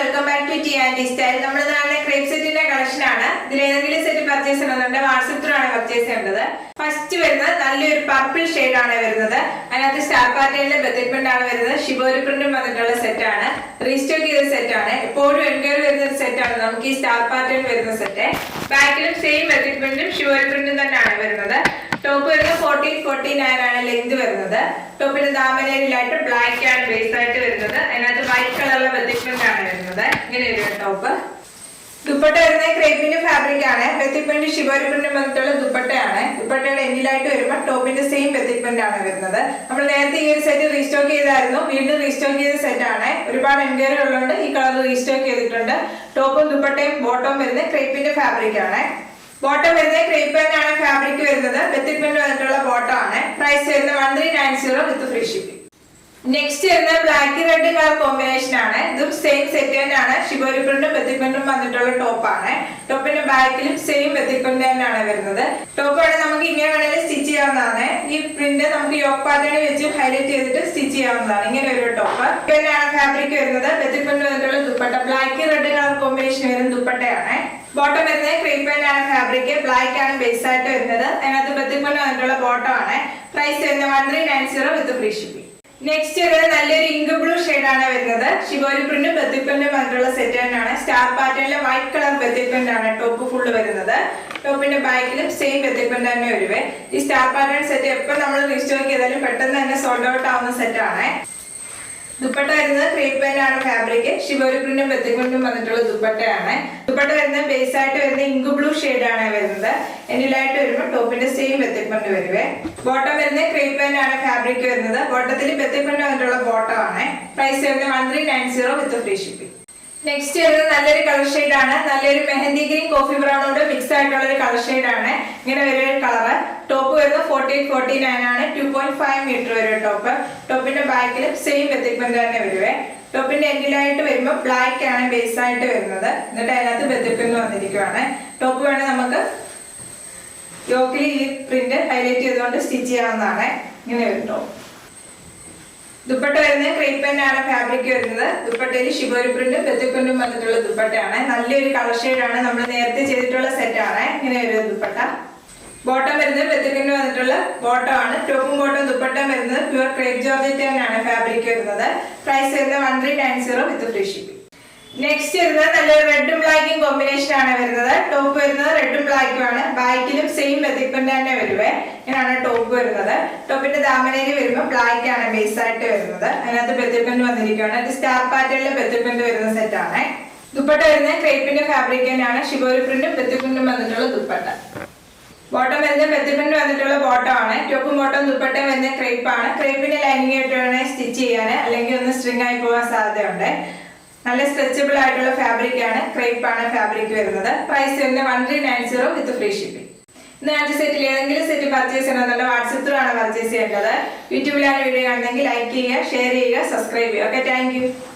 Welcome back to T and style. നമ്മുടെ നാട്ടിലെ crepe സെറ്റിന്റെ കളക്ഷൻ ആണ്. ഇതിൽ ഏതെങ്കിലും സെറ്റ് പർച്ചേസ് ചെയ്യണമെന്നുണ്ടെങ്കിൽ വാട്സ്ആപ്പ് ത്രൂ ആണ് പർച്ചേസ് ചെയ്യേണ്ടത്. ഫസ്റ്റ് വരുന്നത് നല്ലൊരു പർപ്പിൾ ഷെയ്ഡ് ആണ് വരുന്നത്. അതിനകത്ത് സ്റ്റാർ പാറ്റേണിലെ ബെത്തിക്മെന്റ് ആണ് വരുന്നത്. ഷിബോരി പ്രിന്റും വന്നിട്ടുള്ള സെറ്റ് ആണ്. റീസ്റ്റോക്ക് ചെയ്ത സെറ്റ് ആണ്. എപ്പോഴും എൻക്വയറി വരുന്ന ഒരു സെറ്റ് ആണ് നമുക്ക് ഈ സ്റ്റാർ പാറ്റേൺ വരുന്ന സെറ്റ്. ബാക്കിലും സെയിം ബെത്തിക്മെന്റും ഷിബോരി പ്രിന്റും തന്നെയാണ് വരുന്നത്. ടോപ്പ് വരുന്നത് 1449 ആണ് ലെങ്ത് വരുന്നത്. ടോപ്പിന് ദാമനയിലായിട്ട് ബ്ലാക്ക് ആണ് ബേസ് ആയിട്ട് വരുന്നത്. അതിനകത്ത് വൈറ്റ് കളറിലെ ബെത്തിക്മെന്റ് ആണ് വരുന്നത്. ഇങ്ങനെ ഒരു ടോപ്പ്. ദുപ്പട്ട വരുന്നത് ക്രേപ്പിന്റെ ഫാബ്രിക് ആണ്. ബെത്തിക്മെന്റ് ഷിബോരി പ്രിന്റും വന്നിട്ടുള്ള ദുപ്പട്ടയാണ്. ദുപ്പട്ടയുടെ എൻഡിലായിട്ട് വരുമ്പോൾ ടോപ്പിന്റെ സെയിം ബെത്തിക്മെന്റ് ആണ് വരുന്നത്. നമ്മൾ നേരത്തെ ഈ ഒരു സെറ്റ് റീസ്റ്റോക്ക് ചെയ്തായിരുന്നു. വീണ്ടും റീസ്റ്റോക്ക് ചെയ്ത സെറ്റ് ആണ്. ഒരുപാട് എൻക്വയറി ഉള്ളതുകൊണ്ട് ഈ കളർ റീസ്റ്റോക്ക് ചെയ്തിട്ടുണ്ട്. ടോപ്പും ദുപ്പട്ടയും ബോട്ടവും വരുന്നത് ക്രേപ്പിന്റെ ഫാബ്രിക് ആണ്. ബോട്ടം വരുന്നത് ക്രേപ്പ് ആണ് ഫാബ്രിക് വരുന്നത്. ബെത്തിക്മെന്റ് വന്നിട്ടുള്ള ബോട്ടം ആണ്. പ്രൈസ് വരുന്നത് 1390 വിത്ത് ഫ്രീ ഷിപ്പിംഗ്. നെക്സ്റ്റ് വരുന്നത് ബ്ലാക്ക് റെഡ് കളർ കോമ്പിനേഷൻ ആണ്. ഇതും സെയിം സെറ്റ് തന്നെയാണ്. ഷിബോരി പ്രിന്റും ബെത്തിക്മെന്റും വന്നിട്ടുള്ള ടോപ്പ് ആണ്. ടോപ്പിന്റെ ബാക്കിലും സെയിം ബെത്തിക്മെന്റ് തന്നെയാണ് വരുന്നത്. ടോപ്പ് വേണമെങ്കിൽ നമുക്ക് ഇങ്ങനെ വേണമെങ്കിൽ സ്റ്റിച്ച് ചെയ്യാവുന്നതാണ്. ഈ പ്രിന്റ് നമുക്ക് യോക്ക് പാറ്റേൺ വെച്ച് ഹൈലൈറ്റ് ചെയ്തിട്ട് സ്റ്റിച്ച് ചെയ്യാവുന്നതാണ്. ഇങ്ങനെ ഒരു ടോപ്പ് തന്നെയാണ് ഫാബ്രിക് വരുന്നത്. ബെത്തിക്മെന്റ് വന്നിട്ടുള്ള dupatta black red colour combination വരുന്ന ദുപ്പട്ടയാണ്. ബോട്ടം വരുന്നത് ക്രീം പെയിന്റ് ആണ് ഫാബ്രിക്. ബ്ലാക്ക് ആണ് ബേസ് ആയിട്ട് വരുന്നത്. അതിനകത്ത് ബെത്തിക്മെന്റ് വന്നിട്ടുള്ള ബോട്ടം ആണ്. പ്രൈസ് വരുന്നത് 1390 വിത്ത് ഫ്രീ ഷിപ്പിംഗ്. നെക്സ്റ്റ് വരുന്നത് നല്ലൊരു ഇങ്ക് ബ്ലൂ ഷെയ്ഡ് ആണ് വരുന്നത്. ഷിബോരി പ്രിന്റും ബെത്തിക്മെന്റും വന്നിട്ടുള്ള സെറ്റ് തന്നെയാണ്. സ്റ്റാർ പാറ്റേണിലെ വൈറ്റ് കളർ ബെത്തിക്മെന്റ് ആണ് ടോപ്പ് ഫുള്ള് വരുന്നത്. ടോപ്പിന്റെ ബാക്കിലും സെയിം ബെത്തിക്മെന്റ് തന്നെ വരുവേ. ഈ സ്റ്റാർ പാറ്റേൺ സെറ്റ് എപ്പോൾ നമ്മൾ റീസ്റ്റോക്ക് ചെയ്താലും പെട്ടെന്ന് തന്നെ സോൾഡ് ഔട്ട് ആവുന്ന സെറ്റ് ആണ്. ദുപ്പട്ട വരുന്നത് ക്രേപ്പ് പെയിന്റ് ആണ് ഫാബ്രിക്. ഷിബോരി പ്രിന്റും ബെത്തിക്മെന്റും വന്നിട്ടുള്ള ദുപ്പട്ടയാണ്. ദുപ്പട്ട വരുന്നത് ബേസ് ആയിട്ട് വരുന്ന ഇങ്ക് ബ്ലൂ ഷെയ്ഡ് ആണ് വരുന്നത്. എൻഡിലായിട്ട് വരുമ്പോൾ ടോപ്പിന്റെ സെയിം ബെത്തിക്മെന്റ് വരുവേ. ബോട്ടം വരുന്നത് ക്രേപ്പ് പെയിന്റ് ആണ് ഫാബ്രിക് വരുന്നത്. ബോട്ടത്തിൽ ബെത്തിക്മെന്റ് വന്നിട്ടുള്ള ബോട്ടം ആണ്. പ്രൈസ് വരുന്നത് 1390 വിത്ത് ഫ്രീ ഷിപ്പിംഗ്. നെക്സ്റ്റ് വരുന്നത് നല്ലൊരു കളർ ഷെയ്ഡ് ആണ്. നല്ലൊരു മെഹന്തി ഗ്രീൻ കോഫി ബ്രൗണോട് മിക്സ് ആയിട്ടുള്ള ഒരു കളർ ഷെയ്ഡ് ആണ്. ഇങ്ങനെ ഒരു കളറ്. ടോപ്പ് വരുന്നത് 1449 ആണ്. 2.5 മീറ്റർ വരും ടോപ്പ്. ടോപ്പിന്റെ ബാക്കിലും സെയിം ബെത്തിക്മെന്റ് തന്നെ വരുവേ. ടോപ്പിന്റെ എൻഡിലായിട്ട് വരുമ്പോൾ ബ്ലാക്ക് ആണ് ബേസ് ആയിട്ട് വരുന്നത്. എന്നിട്ട് അതിനകത്ത് ബെത്തിക്മെന്റ് വന്നിരിക്കുവാണ്. ടോപ്പ് വേണേൽ നമുക്ക് യോക്കിൽ ഈ പ്രിന്റ് ഹൈലൈറ്റ് ചെയ്തുകൊണ്ട് സ്റ്റിച്ച് ചെയ്യാവുന്നതാണ്. ഇങ്ങനെ വരും ടോപ്പ്. ദുപ്പട്ട വരുന്നത് ക്രേപ്പ് പെയിന്റ് ആണ് ഫാബ്രിക് വരുന്നത്. ദുപ്പട്ടയിൽ ഷിബോരി പ്രിന്റും ബെത്തിക്മെന്റും വന്നിട്ടുള്ള ദുപ്പട്ടയാണ്. നല്ലൊരു കളർ ഷെയ്ഡ് ആണ്. നമ്മൾ നേരത്തെ ചെയ്തിട്ടുള്ള സെറ്റ് ആണ്. ഇങ്ങനെ ഒരു ദുപ്പട്ട. ബോട്ടം വരുന്നത് ബെത്തിക്മെന്റ് വന്നിട്ടുള്ള ബോട്ടം ആണ്. ടോപ്പും ബോട്ടം ദുപ്പട്ടം വരുന്നത് പ്യുവർ ക്രേപ്പ് ജോർജറ്റ് ആണ് ഫാബ്രിക് വരുന്നത്. പ്രൈസ് വരുന്നത് 1390 വിത്ത് ഫ്രീ ഷിപ്പിംഗ്. നെക്സ്റ്റ് വരുന്നത് നല്ലൊരു റെഡും ബ്ലാക്കും കോമ്പിനേഷൻ ആണ് വരുന്നത്. ടോപ്പ് വരുന്നത് റെഡും ബ്ലാക്കും ആണ്. ബാക്കിലും സെയിം ബെത്തിക്മെന്റ് തന്നെ വരുവേ. ഇങ്ങനെയാണ് ടോപ്പ് വരുന്നത്. ടോപ്പിന്റെ ദാമനയിൽ വരുമ്പോൾ ബ്ലാക്ക് ആണ് ബേസ് ആയിട്ട് വരുന്നത്. അതിനകത്ത് ബെത്തിക്മെന്റ് വന്നിരിക്കുകയാണ്. ഇത് സ്റ്റാർ പാറ്റേണിലെ ബെത്തിക്മെന്റ് വരുന്ന സെറ്റ് ആണ്. ദുപ്പട്ട വരുന്നത് ക്രേപ്പിന്റെ ഫാബ്രിക് തന്നെയാണ്. ഷിബോരി പ്രിന്റും ബെത്തിക്മെന്റും വന്നിട്ടുള്ള ദുപ്പട്ട. ബോട്ടം വരുന്നത് ബെത്തിക്മെന്റ് വന്നിട്ടുള്ള ബോട്ടം ആണ്. ടോപ്പും ബോട്ടം ദുപ്പട്ടയും വരുന്നത് ക്രേപ്പ് ആണ്. ക്രേപ്പിന്റെ ലൈനിങ് ആയിട്ട് വേണേൽ സ്റ്റിച്ച് ചെയ്യാൻ, അല്ലെങ്കിൽ ഒന്ന് സ്ട്രിങ് ആയി പോകാൻ സാധ്യതയുണ്ട്. നല്ല സ്ട്രെച്ചബിൾ ആയിട്ടുള്ള ഫാബ്രിക് ആണ്. ക്രേപ്പ് ആണ് ഫാബ്രിക് വരുന്നത്. പ്രൈസ് വരുന്നത് 1390 വിത്ത് ഫ്രീ ഷിപ്പിംഗ്. ഇന്നത്തെ സെറ്റിൽ ഏതെങ്കിലും സെറ്റ് പർച്ചേസ് ചെയ്യണമെന്നുണ്ടെങ്കിൽ വാട്സ്ആപ്പ് ത്രൂ ആണ് പർച്ചേസ് ചെയ്യേണ്ടത്. യൂട്യൂബിലാണ് വീഡിയോ കാണുന്നെങ്കിൽ ലൈക്ക് ചെയ്യുക, ഷെയർ ചെയ്യുക, സബ്സ്ക്രൈബ് ചെയ്യുക. Okay, thank you.